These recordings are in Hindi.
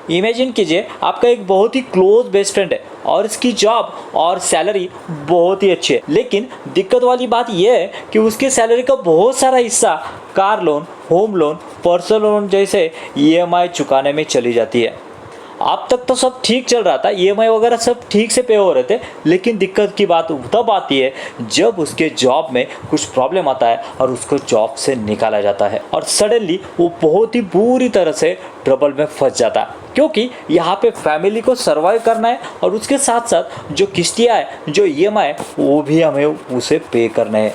इमेजिन कीजिए आपका एक बहुत ही क्लोज बेस्ट फ्रेंड है और इसकी जॉब और सैलरी बहुत ही अच्छी है, लेकिन दिक्कत वाली बात यह है कि उसकी सैलरी का बहुत सारा हिस्सा car loan, home loan, personal loan जैसे ईएमआई चुकाने में चली जाती है। अब तक तो सब ठीक चल रहा था, ईएमआई वगैरह सब ठीक से पे हो रहे थे, लेकिन दिक्कत की बात तब आती है जब उसके जॉब में कुछ प्रॉब्लम आता है और उसको जॉब से निकाला जाता है और सडनली वो बहुत ही बुरी तरह से ट्रबल में फंस जाता है, क्योंकि यहाँ पे फैमिली को सर्वाइव करना है और उसके साथ साथ जो किस्तियाँ है, जो ईएमआई है, वो भी हमें उसे पे करने हैं।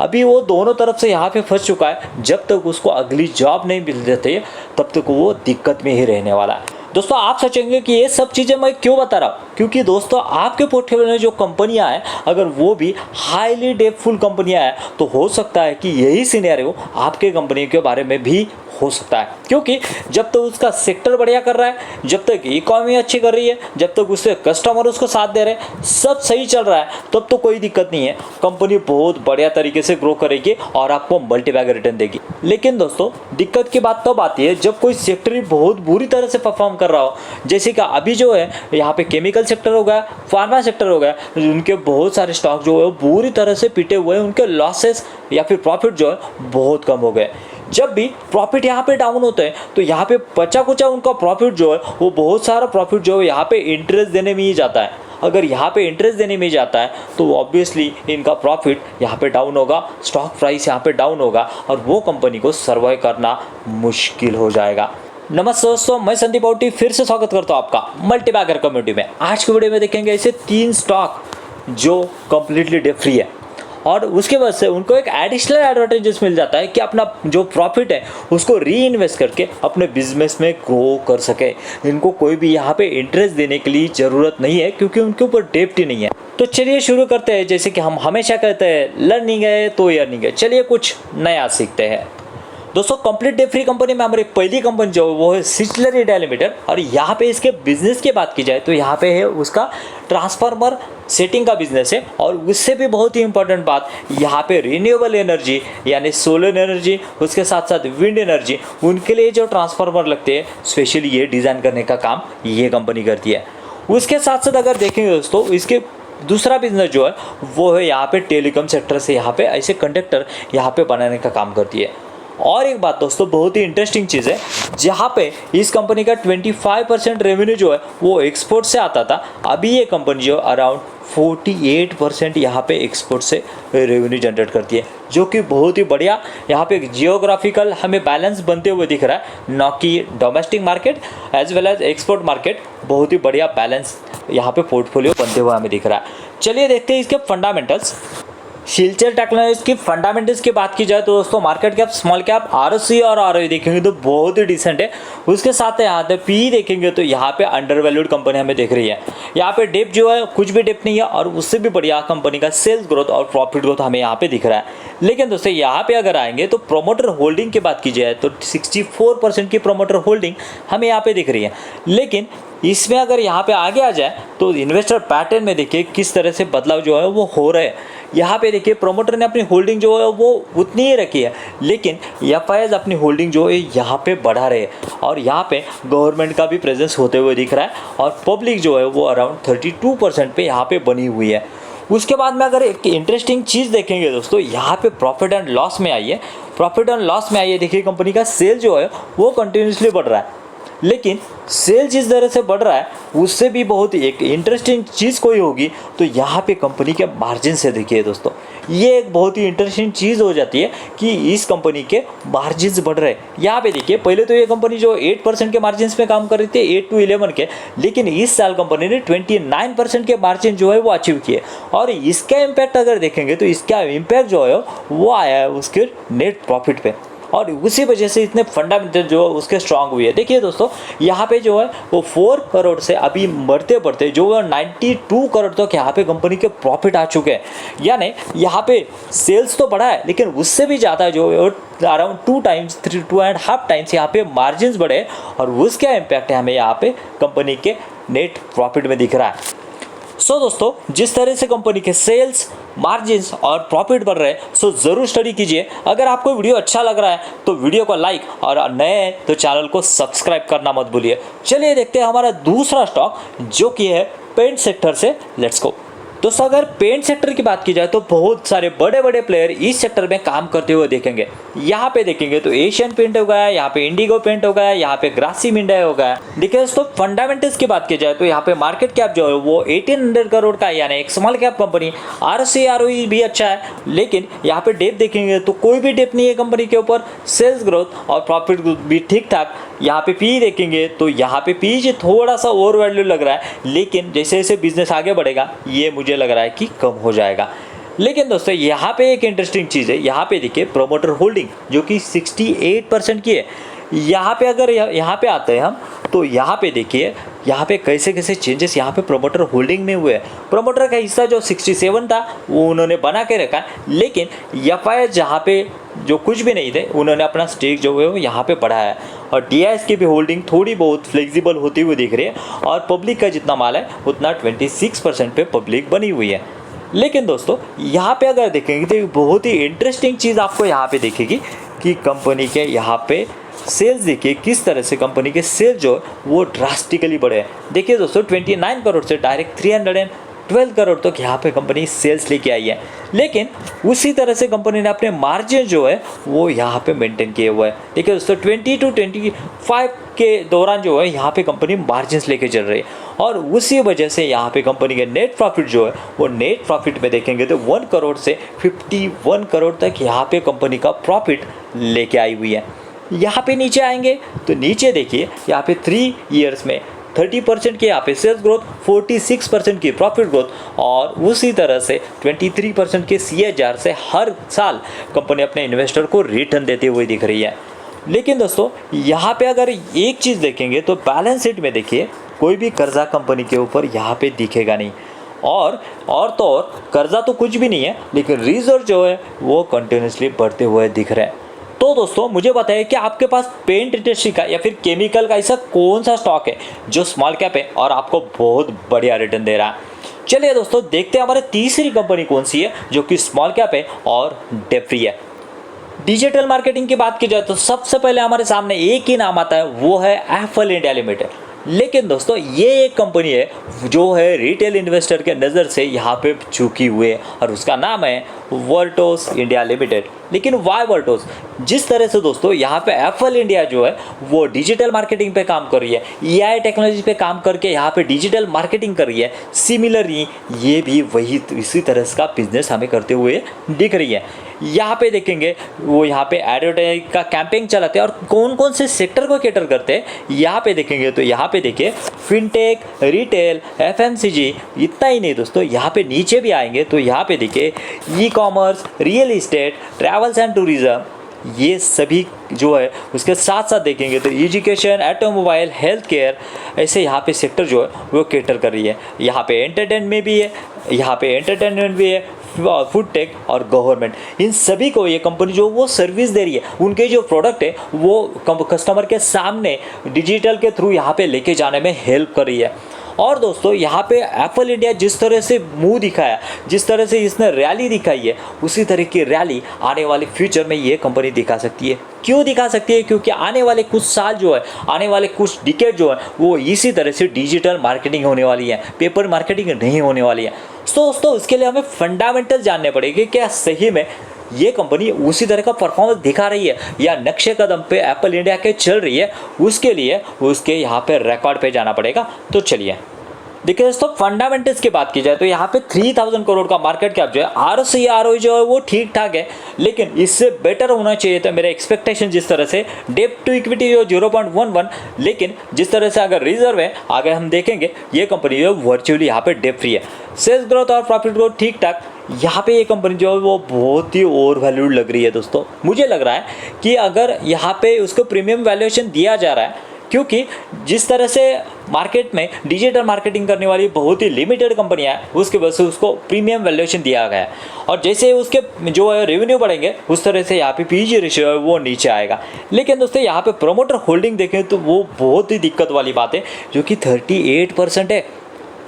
अभी वो दोनों तरफ से यहाँ पे फंस चुका है। जब तक उसको अगली जॉब नहीं मिल जाती तब तक वो दिक्कत में ही रहने वाला है। दोस्तों आप सोचेंगे कि ये सब चीज़ें मैं क्यों बता रहा हूँ, क्योंकि दोस्तों आपके पोर्टफोलियो में जो कंपनियां हैं अगर वो भी हाईली डेप्टफुल कंपनियां हैं तो हो सकता है कि यही सिनेरियो आपके कंपनी के बारे में भी हो सकता है, क्योंकि जब तक उसका सेक्टर बढ़िया कर रहा है, जब तक इकोनॉमी अच्छी कर रही है, जब तक उसके कस्टमर उसको साथ दे रहे हैं, सब सही चल रहा है, तब तो कोई दिक्कत नहीं है। कंपनी बहुत बढ़िया तरीके से ग्रो करेगी और आपको मल्टीबैग रिटर्न देगी। लेकिन दोस्तों दिक्कत की बात तब आती है जब कोई सेक्टर ही बहुत बुरी तरह से परफॉर्म कर रहा हो, जैसे कि अभी जो है यहाँ पे केमिकल सेक्टर हो गया, फार्मा सेक्टर हो गया, उनके बहुत सारे स्टॉक जो है बुरी तरह से पिटे हुए हैं, उनके लॉसेस या फिर प्रॉफिट जो है बहुत कम हो गए। जब भी प्रॉफिट यहाँ पे डाउन होते हैं तो यहाँ पे बचा कुचा उनका प्रॉफिट जो है वो बहुत सारा प्रॉफिट जो है यहाँ पे इंटरेस्ट देने में ही जाता है। अगर यहाँ पे इंटरेस्ट देने में जाता है तो ऑब्वियसली इनका प्रॉफिट यहाँ पे डाउन होगा, स्टॉक प्राइस यहाँ पे डाउन होगा और वो कंपनी को सर्वाइव करना मुश्किल हो जाएगा। नमस्ते दोस्तों, मैं संदीप औटी फिर से स्वागत करता हूँ आपका मल्टीबैगर कम्युनिटी में। आज की वीडियो में देखेंगे ऐसे 3 स्टॉक जो कम्प्लीटली डेट फ्री है और उसके वजह से उनको एक एडिशनल एडवांटेजेस मिल जाता है कि अपना जो प्रॉफिट है उसको री इन्वेस्ट करके अपने बिजनेस में ग्रो कर सके। इनको कोई भी यहाँ पे इंटरेस्ट देने के लिए ज़रूरत नहीं है क्योंकि उनके ऊपर डेप्ट ही नहीं है। तो चलिए शुरू करते हैं। जैसे कि हम हमेशा कहते हैं लर्निंग है तो अर्निंग है, चलिए कुछ नया सीखते हैं। दोस्तों कंप्लीट डे फ्री कंपनी में हमारी पहली कंपनी जो है वो है सिचलर इंडिया लिमिटेड और यहाँ पे इसके बिजनेस की बात की जाए तो यहाँ पे है उसका ट्रांसफार्मर सेटिंग का बिजनेस है और उससे भी बहुत ही इंपॉर्टेंट बात यहाँ पे रिन्यूएबल एनर्जी यानी सोलर एनर्जी, उसके साथ साथ विंड एनर्जी, उनके लिए जो ट्रांसफार्मर लगते हैं स्पेशली ये डिज़ाइन करने का काम ये कंपनी करती है। उसके साथ साथ अगर देखेंगे दोस्तों इसके दूसरा बिजनेस जो है वो है यहाँ पे टेलीकॉम सेक्टर से यहाँ पे ऐसे कंडक्टर यहाँ पे बनाने का काम करती है। और एक बात दोस्तों बहुत ही इंटरेस्टिंग चीज़ है, जहाँ पे इस कंपनी का 25% रेवेन्यू जो है वो एक्सपोर्ट से आता था, अभी ये कंपनी जो अराउंड 48% यहाँ पे एक्सपोर्ट से रेवेन्यू जनरेट करती है, जो कि बहुत ही बढ़िया यहाँ पे जियोग्राफिकल हमें बैलेंस बनते हुए दिख रहा है, ना कि domestic market as well as export market, बहुत ही बढ़िया बैलेंस यहाँ पे पोर्टफोलियो बनते हुए हमें दिख रहा है। चलिए देखते हैं इसके फंडामेंटल्स। सिल्चर टेक्नोलॉजीज की फंडामेंटल्स की बात की जाए तो दोस्तों market cap, small cap, ROC और आरओई देखेंगे तो बहुत ही डिसेंट है। उसके साथ यहाँ पे पी देखेंगे तो यहाँ पे अंडर वैल्यूड कंपनी हमें दिख रही है। यहाँ पे डेप जो है कुछ भी डेप नहीं है और उससे भी बढ़िया कंपनी का सेल्स ग्रोथ और प्रॉफिट ग्रोथ हमें यहाँ पे दिख रहा है। लेकिन दोस्तों यहाँ पे अगर आएंगे तो प्रोमोटर होल्डिंग की बात की जाए तो 64% की प्रोमोटर होल्डिंग हमें यहाँ पे दिख रही है। लेकिन इसमें अगर यहाँ पे आगे आ जाए तो इन्वेस्टर पैटर्न में देखिए किस तरह से बदलाव जो है वो हो रहे हैं। यहाँ पे देखिए प्रोमोटर ने अपनी होल्डिंग जो है वो उतनी ही रखी है, लेकिन एफआईआईज अपनी होल्डिंग जो है यहाँ पे बढ़ा रहे हैं और यहाँ पे गवर्नमेंट का भी प्रेजेंस होते हुए दिख रहा है और पब्लिक जो है वो अराउंड 32% पे यहाँ पे बनी हुई है। उसके बाद में अगर एक इंटरेस्टिंग चीज़ देखेंगे दोस्तों, यहाँ पे प्रॉफिट एंड लॉस में आई है। प्रॉफिट एंड लॉस में आई है, देखिए कंपनी का सेल जो है वो कंटिन्यूसली बढ़ रहा है, लेकिन सेल जिस तरह से बढ़ रहा है उससे भी बहुत ही एक इंटरेस्टिंग चीज़ कोई होगी तो यहाँ पे कंपनी के मार्जिन से देखिए दोस्तों, ये एक बहुत ही इंटरेस्टिंग चीज़ हो जाती है कि इस कंपनी के मार्जिन बढ़ रहे हैं। यहाँ पे देखिए पहले तो ये कंपनी जो 8% के मार्जिन में काम कर रही थी 8 to 11 के, लेकिन इस साल कंपनी ने 29% के मार्जिन जो है वो अचीव किए और इसका इम्पैक्ट अगर देखेंगे तो इसका इम्पैक्ट जो है वो आया है उसके नेट प्रॉफिट पे और उसी वजह से इतने फंडामेंटल जो उसके स्ट्रांग हुई है। देखिए दोस्तों यहाँ पे जो है वो 4 करोड़ से अभी बढ़ते बढ़ते जो है 92 करोड़ तक यहाँ पे कंपनी के प्रॉफिट आ चुके हैं। यानी यहाँ पे सेल्स तो बढ़ा है लेकिन उससे भी ज़्यादा जो है अराउंड 2 टाइम्स 2.5 टाइम्स यहाँ पे मार्जिन बढ़े और उसका इम्पैक्ट हमें यहाँ पे कंपनी के नेट प्रॉफिट में दिख रहा है। सो दोस्तों, जिस तरह से कंपनी के सेल्स, मार्जिन्स और प्रॉफिट बढ़ रहे हैं, सो ज़रूर स्टडी कीजिए। अगर आपको वीडियो अच्छा लग रहा है तो वीडियो को लाइक और नए हैं तो चैनल को सब्सक्राइब करना मत भूलिए। चलिए देखते हैं हमारा दूसरा स्टॉक जो कि है पेंट सेक्टर से। Let's go. दोस्तों, अगर पेंट सेक्टर की बात की जाए तो बहुत सारे बड़े बड़े प्लेयर इस सेक्टर में काम करते हुए देखेंगे। यहाँ पे देखेंगे तो एशियन पेंट हो गया, यहाँ पे इंडिगो पेंट हो गया, यहाँ पे ग्रासिम इंडिया हो गया। देखिए दोस्तों, फंडामेंटल्स की बात की जाए तो यहाँ पे मार्केट कैप जो है वो 1800 करोड़ का है, यानी एक small cap company. ROC ROE भी अच्छा है, लेकिन यहाँ पे डेप देखेंगे तो कोई भी डेप नहीं है कंपनी के ऊपर। सेल्स ग्रोथ और प्रॉफिट भी ठीक ठाक। यहाँ पे पी देखेंगे तो यहाँ पे पी थोड़ा सा ओवर वैल्यू लग रहा है, लेकिन जैसे जैसे बिजनेस आगे बढ़ेगा ये मुझे लग रहा है कि कम हो जाएगा। लेकिन दोस्तों, यहाँ पे एक इंटरेस्टिंग चीज़ है। यहाँ पे देखिए प्रोमोटर होल्डिंग जो कि 68% की है। यहाँ पे अगर यहाँ पे आते हैं हम तो यहाँ पे देखिए यहाँ पे कैसे कैसे चेंजेस यहाँ पे प्रोमोटर होल्डिंग में हुए हैं। प्रोमोटर का हिस्सा जो 67 था वो उन्होंने बना के रखा है, लेकिन FIS जहाँ पे जो कुछ भी नहीं थे उन्होंने अपना स्टेक जो है वो यहाँ पे बढ़ाया है। और DIS की भी होल्डिंग थोड़ी बहुत फ्लेक्सिबल होती हुई दिख रही है, और पब्लिक का जितना माल है उतना 26% पे पब्लिक बनी हुई है। लेकिन दोस्तों, यहाँ पे अगर देखेंगे तो बहुत ही इंटरेस्टिंग चीज़ आपको यहाँ पे दिखेगी कि कंपनी के यहाँ पे सेल्स देखिए किस तरह से कंपनी के सेल्स जो है वो ड्रास्टिकली बढ़े हैं। देखिए दोस्तों, 29 करोड़ से डायरेक्ट 312 करोड़ तक यहाँ पे कंपनी सेल्स लेके आई है। लेकिन उसी तरह से कंपनी ने अपने मार्जिन जो है वो यहाँ पे मेंटेन किए हुए हैं। देखिए दोस्तों, 20 to 25 के दौरान जो है यहाँ पे कंपनी मार्जिन लेके चल रही है, और उसी वजह से यहाँ पे कंपनी के नेट प्रॉफिट जो है वो नेट प्रॉफिट में देखेंगे तो 1 करोड़ से 51 करोड़ तक यहाँ पे कंपनी का प्रॉफिट लेके आई हुई है। यहाँ पे नीचे आएंगे तो नीचे देखिए यहाँ पे 3 ईयर्स में 30% की यहाँ पे सेल्स ग्रोथ, 46% की प्रॉफिट ग्रोथ, और उसी तरह से 23% के CAGR से हर साल कंपनी अपने इन्वेस्टर को रिटर्न देते हुए दिख रही है। लेकिन दोस्तों, यहाँ पे अगर एक चीज़ देखेंगे तो बैलेंस शीट में देखिए कोई भी कर्जा कंपनी के ऊपर यहाँ पे दिखेगा नहीं, और कर्जा तो कुछ भी नहीं है, लेकिन रिजर्व जो है वो कंटिन्यूसली बढ़ते हुए दिख रहे हैं। तो दोस्तों, मुझे बताइए कि आपके पास पेंट इंडस्ट्री का या फिर केमिकल का ऐसा कौन सा स्टॉक है जो स्मॉल कैप है और आपको बहुत बढ़िया रिटर्न दे रहा है। चलिए दोस्तों, देखते हैं हमारे तीसरी कंपनी कौन सी है जो कि स्मॉल कैप है और डेट फ्री है। डिजिटल मार्केटिंग की बात की जाए तो सबसे पहले हमारे सामने एक ही नाम आता है, वो है एफएल इंडिया लिमिटेड। लेकिन दोस्तों, ये एक कंपनी है जो है रिटेल इन्वेस्टर के नज़र से यहाँ पे झुकी हुई है, और उसका नाम है वर्टोस इंडिया लिमिटेड। लेकिन वाई वर्टोस? जिस तरह से दोस्तों यहाँ पे एफएल इंडिया जो है वो डिजिटल मार्केटिंग पे काम कर रही है, AI टेक्नोलॉजी पे काम करके यहाँ पे डिजिटल मार्केटिंग कर रही है, सिमिलरली ये भी वही इसी तरह का बिजनेस हमें करते हुए दिख रही है। यहाँ पे देखेंगे वो यहाँ पे एडवर्टाइज का कैंपेन चलाते हैं, और कौन कौन से सेक्टर को कैटर करते हैं यहाँ पे देखेंगे तो यहाँ पे देखिए फिनटेक, रिटेल, FMCG। इतना ही नहीं दोस्तों, यहाँ पे नीचे भी आएंगे तो यहाँ पे देखिए e-commerce, real estate, travels and tourism, ये सभी जो है उसके साथ साथ देखेंगे तो एजुकेशन, ऑटोमोबाइल, हेल्थ केयर, ऐसे यहाँ पे सेक्टर जो है वो कैटर कर रही है। यहाँ पे एंटरटेनमेंट भी है, फूड टेक और गवर्नमेंट, इन सभी को ये कंपनी जो वो सर्विस दे रही है। उनके जो प्रोडक्ट है वो कस्टमर के सामने डिजिटल के थ्रू यहाँ पे लेके जाने में हेल्प कर रही है। और दोस्तों, यहाँ पे एफएल इंडिया जिस तरह से मुंह दिखाया, जिस तरह से इसने रैली दिखाई है, उसी तरह की रैली आने वाले फ्यूचर में ये कंपनी दिखा सकती है। क्यों दिखा सकती है? क्योंकि आने वाले कुछ साल जो है, आने वाले कुछ डिकेड जो है वो इसी तरह से डिजिटल मार्केटिंग होने वाली है, पेपर मार्केटिंग नहीं होने वाली है। तो दोस्तों, उसके लिए हमें फंडामेंटल जानने पड़ेंगे क्या सही में ये कंपनी उसी तरह का परफॉर्मेंस दिखा रही है या नक्शे कदम पे एप्पल इंडिया के चल रही है। उसके लिए उसके यहाँ पे रिकॉर्ड पे जाना पड़ेगा। तो चलिए देखिए दोस्तों, फंडामेंटल्स की बात की जाए तो यहाँ पे 3000 करोड़ का मार्केट कैप जो है, ROC ROE जो है वो ठीक ठाक है, लेकिन इससे बेटर होना चाहिए था मेरे एक्सपेक्टेशन। जिस तरह से डेट टू इक्विटी जो 0.11, लेकिन जिस तरह से अगर रिजर्व है आगे हम देखेंगे ये कंपनी जो वर्चुअली यहाँ पे डेट फ्री है। सेल्स ग्रोथ और प्रॉफिट ग्रोथ ठीक ठाक। यहाँ पे ये कंपनी जो है वो बहुत ही ओवर वैल्यूड लग रही है दोस्तों। मुझे लग रहा है कि अगर यहाँ पे उसको प्रीमियम वैल्यूएशन दिया जा रहा है, क्योंकि जिस तरह से मार्केट में डिजिटल मार्केटिंग करने वाली बहुत ही लिमिटेड कंपनियां हैं, उसके वजह से उसको प्रीमियम वैल्यूएशन दिया गया है। और जैसे उसके जो है रेवेन्यू बढ़ेंगे उस तरह से यहाँ पे PE रेशियो है वो नीचे आएगा। लेकिन दोस्तों, यहाँ पे प्रोमोटर होल्डिंग देखें तो वो बहुत ही दिक्कत वाली बात है, जो कि 38% है।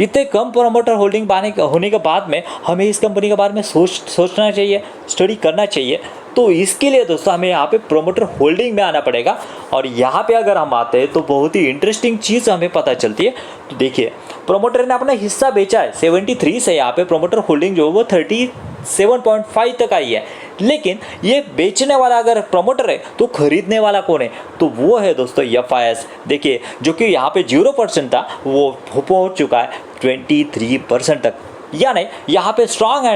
इतने कम प्रमोटर होल्डिंग होने के बाद में हमें इस कंपनी के बारे में सोचना चाहिए, स्टडी करना चाहिए। तो इसके लिए दोस्तों हमें यहाँ पे प्रमोटर होल्डिंग में आना पड़ेगा। और यहाँ पे अगर हम आते हैं तो बहुत ही इंटरेस्टिंग चीज़ हमें पता चलती है। तो देखिए, प्रमोटर ने अपना हिस्सा बेचा है 73 से, यहाँ पे प्रमोटर होल्डिंग जो है वो 37.5 तक आई है। लेकिन ये बेचने वाला अगर प्रमोटर है तो खरीदने वाला कौन है? तो वो है दोस्तों FIS। देखिए, जो कि यहाँ पे 0% था वो पहुँच चुका है 23% तक। यानी यहाँ पे स्ट्रांग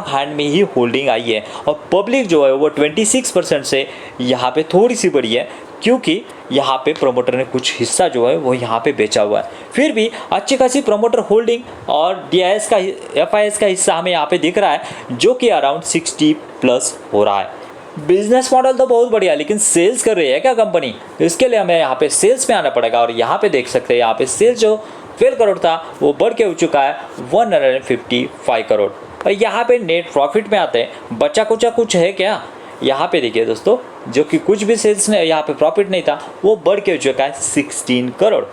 हैंड में ही होल्डिंग आई है। और पब्लिक जो है वो 26% से यहाँ पे थोड़ी सी बढ़ी है, क्योंकि यहाँ पे प्रमोटर ने कुछ हिस्सा जो है वो यहाँ पे बेचा हुआ है। फिर भी अच्छी खासी प्रमोटर होल्डिंग और FIS का हिस्सा हमें यहाँ पे दिख रहा है, जो कि अराउंड 60+ हो रहा है। बिजनेस मॉडल तो बहुत बढ़िया, लेकिन सेल्स कर रही है क्या कंपनी? तो इसके लिए हमें यहाँ पे सेल्स में आना पड़ेगा। और यहाँ पे देख सकते हैं, यहाँ पे सेल्स जो 12 करोड़ था वो बढ़ के हो चुका है 155 करोड़। और यहाँ पे नेट प्रॉफिट में आते हैं, बचा कुचा कुछ है क्या? यहाँ पे देखिए दोस्तों, जो कि कुछ भी सेल्स ने यहाँ पे प्रॉफिट नहीं था वो बढ़ के हो चुका है 16 करोड़।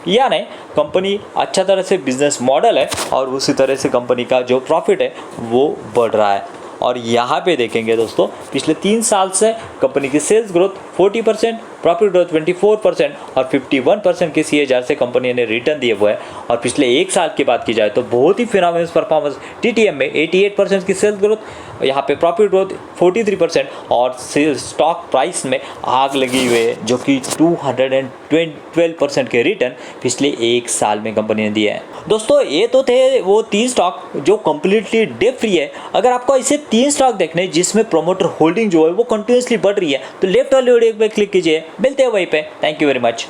यानी कंपनी अच्छा तरह से बिजनेस मॉडल है और उसी तरह से कंपनी का जो प्रॉफिट है वो बढ़ रहा है। और यहाँ पे देखेंगे दोस्तों, पिछले 3 साल से कंपनी की सेल्स ग्रोथ 40%, प्रॉफिट ग्रोथ 24% और 51% के CAGR से कंपनी ने रिटर्न दिए हुए हैं। और पिछले 1 साल की बात की जाए तो बहुत ही फिनोमिनल परफॉर्मेंस, TTM में 88% की सेल्स ग्रोथ, यहाँ पे प्रॉफिट ग्रोथ 43% और स्टॉक प्राइस में आग लगी हुई है, जो कि 212% के रिटर्न पिछले 1 साल में कंपनी ने दिए हैं। दोस्तों ये तो थे वो 3 स्टॉक जो कम्प्लीटली डेट फ्री है। अगर आपको इसे 3 स्टॉक देखने जिसमें प्रमोटर होल्डिंग जो है वो कंटिन्यूसली बढ़ रही है, तो लेफ्ट वाली वीडियो पे क्लिक कीजिए। मिलते हैं वहीं पे। Thank you very much.